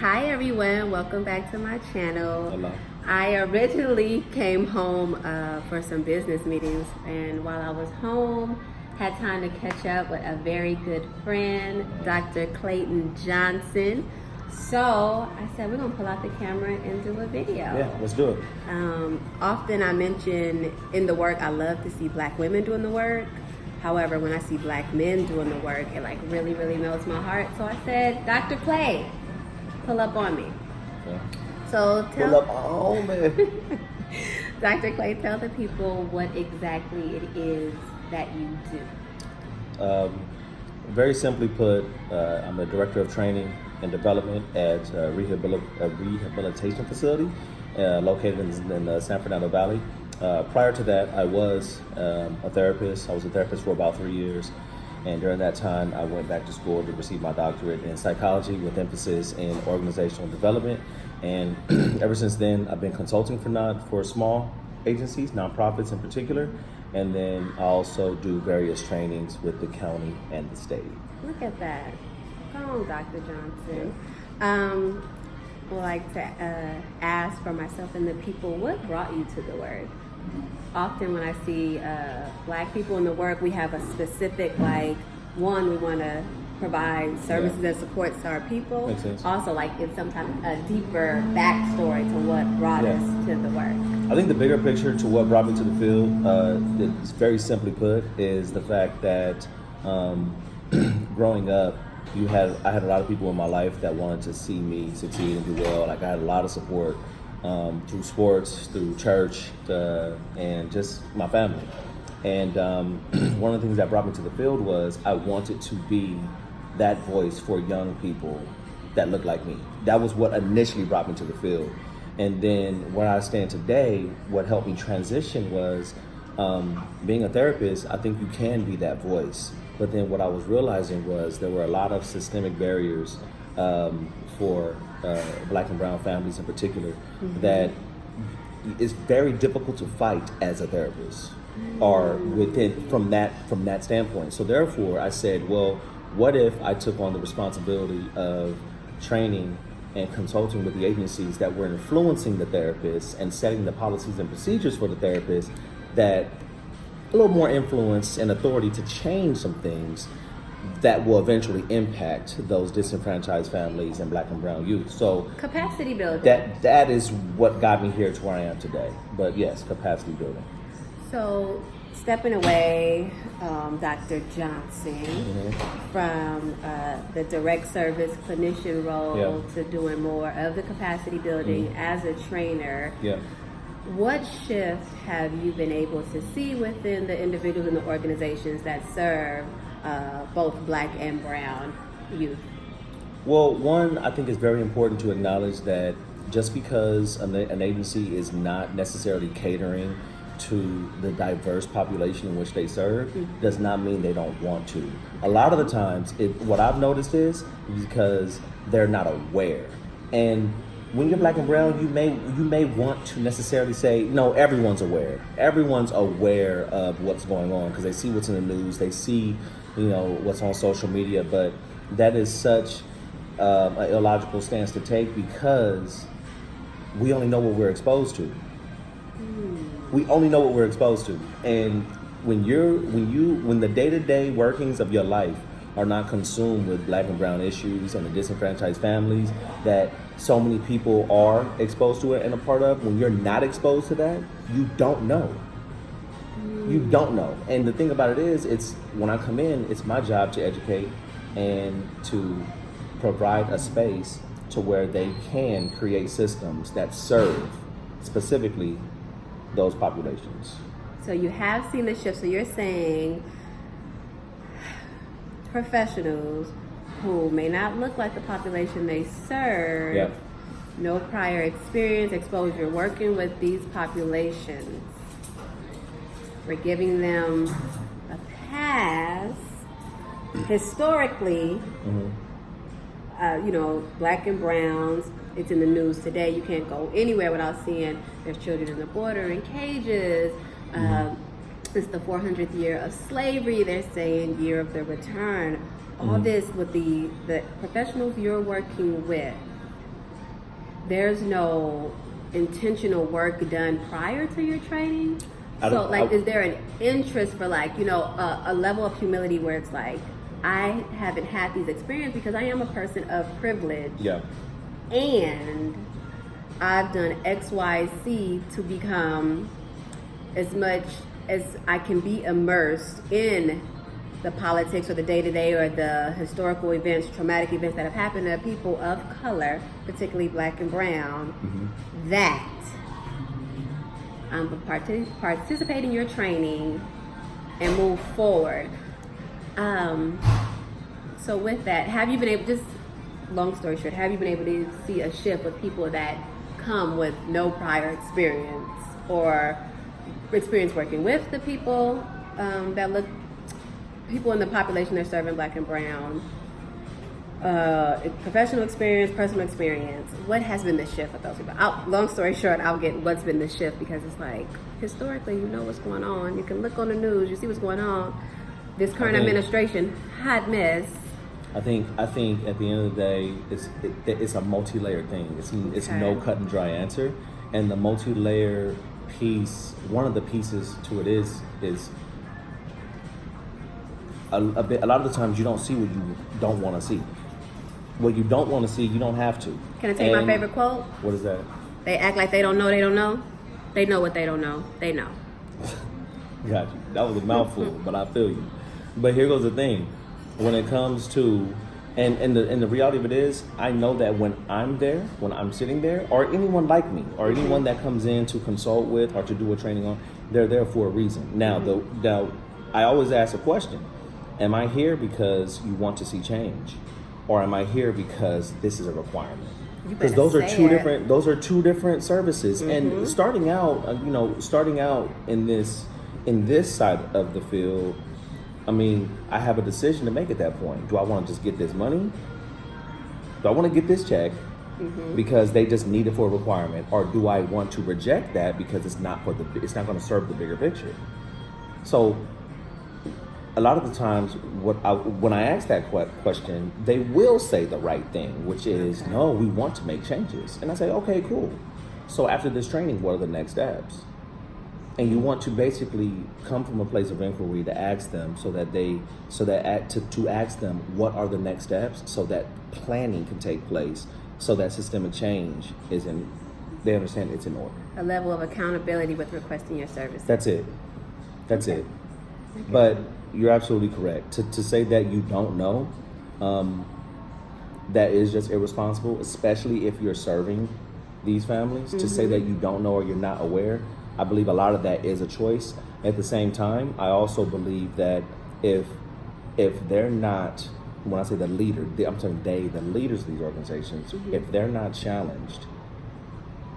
Hi everyone, welcome back to my channel. Hello. I originally came home for some business meetings, and while I was home, had time to catch up with a very good friend, Dr. Clayton Johnson. So I said we're gonna pull out the camera and do a video. Yeah, let's do it. Often I mention in the work, I love to see Black women doing the work. However, when I see Black men doing the work, it like really melts my heart. So I said, Dr. Clay, pull up on me. Okay. So Pull up on me. Dr. Clay, tell the people what exactly it is that you do. Very simply put, I'm the director of training and development at a rehabilitation facility located in the San Fernando Valley. Prior to that, I was a therapist. I was a therapist for about 3 years. And during that time, I went back to school to receive my doctorate in psychology with emphasis in organizational development. And ever since then, I've been consulting for small agencies, nonprofits in particular. And then I also do various trainings with the county and the state. Look at that. Come on, Dr. Johnson. I'd like to ask for myself and the people, what brought you to the work? Often when I see Black people in the work, we have a specific, we want to provide services and supports to our people. Makes sense. Also, it's sometimes a deeper backstory to what brought us to the work. I think the bigger picture to what brought me to the field, it's very simply put, is the fact that growing up, I had a lot of people in my life that wanted to see me succeed and do well. I had a lot of support through sports, through church, and just my family. And one of the things that brought me to the field was I wanted to be that voice for young people that look like me. That was what initially brought me to the field. And then where I stand today, what helped me transition was being a therapist. I think you can be that voice. But then what I was realizing was there were a lot of systemic barriers for Black and brown families in particular that is very difficult to fight as a therapist or from that standpoint. So therefore I said, well, what if I took on the responsibility of training and consulting with the agencies that were influencing the therapists and setting the policies and procedures for the therapists that a little more influence and authority to change some things that will eventually impact those disenfranchised families and Black and brown youth. So Capacity building. That is what got me here to where I am today. But yes, capacity building. So stepping away, Dr. Johnson, from the direct service clinician role to doing more of the capacity building as a trainer. Yeah. What shift have you been able to see within the individuals and the organizations that serve both Black and brown youth? Well, one, I think it's very important to acknowledge that just because an agency is not necessarily catering to the diverse population in which they serve does not mean they don't want to. A lot of the times, what I've noticed is because they're not aware. And when you're Black and brown, you may want to necessarily say, no, everyone's aware. Everyone's aware of what's going on because they see what's in the news, they see, what's on social media, but that is such an illogical stance to take because we only know what we're exposed to. We only know what we're exposed to. And when the day-to-day workings of your life are not consumed with Black and brown issues and the disenfranchised families that so many people are exposed to it and a part of, when you're not exposed to that, you don't know. You don't know. And the thing about it is, it's when I come in, it's my job to educate and to provide a space to where they can create systems that serve specifically those populations. So you have seen the shift. So you're saying professionals who may not look like the population they serve, no prior experience, exposure working with these populations, we're giving them a pass. Historically, Black and browns, it's in the news today. You can't go anywhere without seeing there's children in the border in cages. It's the 400th year of slavery. They're saying year of the return. All this with the professionals you're working with, there's no intentional work done prior to your training. So, is there an interest for a level of humility where it's like, I haven't had these experiences because I am a person of privilege. Yeah. And I've done X, Y, Z to become as much as I can be immersed in the politics or the day-to-day or the historical events, traumatic events that have happened to people of color, particularly black and brown, that I'm participate in your training and move forward. So with that, have you been able, just long story short, have you been able to see a shift with people that come with no prior experience or experience working with the people people in the population they're serving, black and brown, professional experience, personal experience? What has been the shift with those people? Long story short, I'll get what's been the shift, because it's like, historically, you know what's going on. You can look on the news, you see what's going on. This current administration, hot mess. I think at the end of the day, it's a multi-layered thing. It's no cut and dry answer, and the multi-layer piece, one of the pieces to it is a lot of the times you don't see what you don't want to see. What you don't want to see, you don't have to. Can I tell you my favorite quote? What is that? They act like they don't know. They don't know. They know what they don't know. They know. Got you. That was a mouthful, but I feel you. But here goes the thing. When it comes to, and the reality of it is, I know that when I'm there, when I'm sitting there, or anyone like me, or anyone that comes in to consult with or to do a training on, they're there for a reason. Now, now I always ask a question. Am I here because you want to see change? Or am I here because this is a requirement? Because those are two different services. And starting out in this side of the field, I mean, I have a decision to make at that point. Do I want to just get this money? Do I want to get this check because they just need it for a requirement? Or do I want to reject that because it's not going to serve the bigger picture? So a lot of the times when I ask that question, they will say the right thing, which is, no, we want to make changes. And I say, okay, cool. So after this training, what are the next steps? And you want to basically come from a place of inquiry to ask them to ask them what are the next steps, so that planning can take place, so that systemic change they understand it's in order. A level of accountability with requesting your services. That's it. Okay. But you're absolutely correct. To say that you don't know, that is just irresponsible, especially if you're serving these families. To say that you don't know or you're not aware, I believe a lot of that is a choice. At the same time, I also believe that if they're not, when I say the leader, I'm saying the leaders of these organizations, if they're not challenged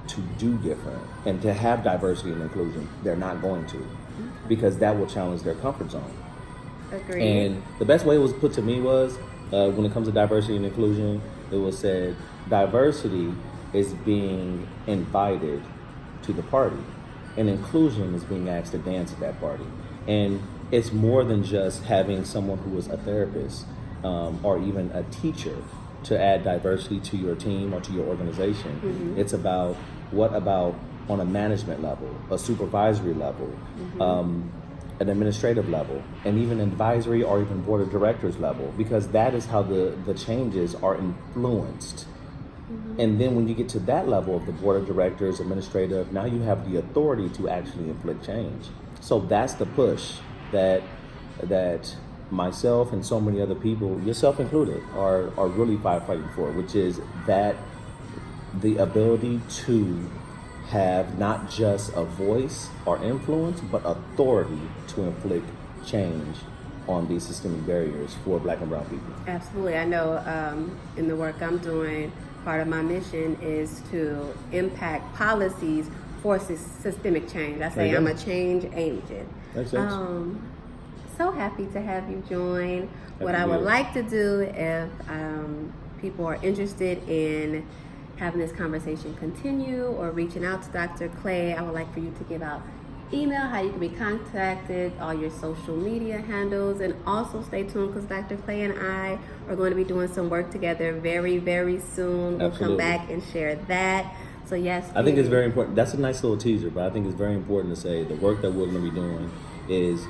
to do different and to have diversity and inclusion, they're not going to, because that will challenge their comfort zone. Agreed. And the best way it was put to me was, when it comes to diversity and inclusion, it was said, diversity is being invited to the party, and inclusion is being asked to dance at that party. And it's more than just having someone who is a therapist or even a teacher to add diversity to your team or to your organization. It's about, what about on a management level, a supervisory level, an administrative level, and even advisory or even board of directors level, because that is how the changes are influenced. And then when you get to that level of the board of directors, administrative, now you have the authority to actually inflict change. So that's the push that myself and so many other people, yourself included, are really fighting for, which is that the ability to have not just a voice or influence, but authority to inflict change on these systemic barriers for Black and brown people. Absolutely. I know in the work I'm doing, part of my mission is to impact policies for systemic change. I say I'm a change agent. Makes sense. So happy to have you join. What I would like to do, if people are interested in having this conversation continue or reaching out to Dr. Clay, I would like for you to give out email, how you can be contacted, all your social media handles, and also stay tuned because Dr. Clay and I are going to be doing some work together very, very soon. We'll come Absolutely. back and share that. So yes, I think it's very important. That's a nice little teaser, but I think it's very important to say the work that we're going to be doing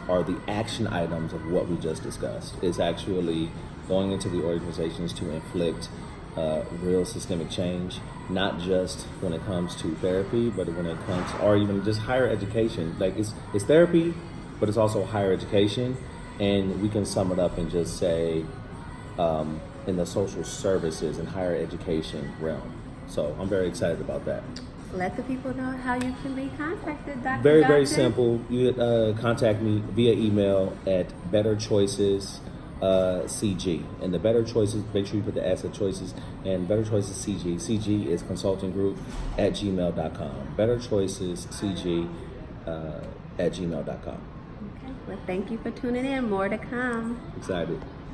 are the action items of what we just discussed. It's actually going into the organizations to inflict real systemic change, not just when it comes to therapy, but when it comes, or even just higher education. Like it's therapy, but it's also higher education, and we can sum it up and just say in the social services and higher education realm. So I'm very excited about that. let the people know how you can be contacted, Dr. Very, Johnson. very simple. You contact me via email at Better Choices CG. And the Better Choices, make sure you put the S at Choices, and Better Choices CG. CG is consulting group at gmail.com. Better Choices CG at gmail.com. Okay. Well, thank you for tuning in. More to come. Excited.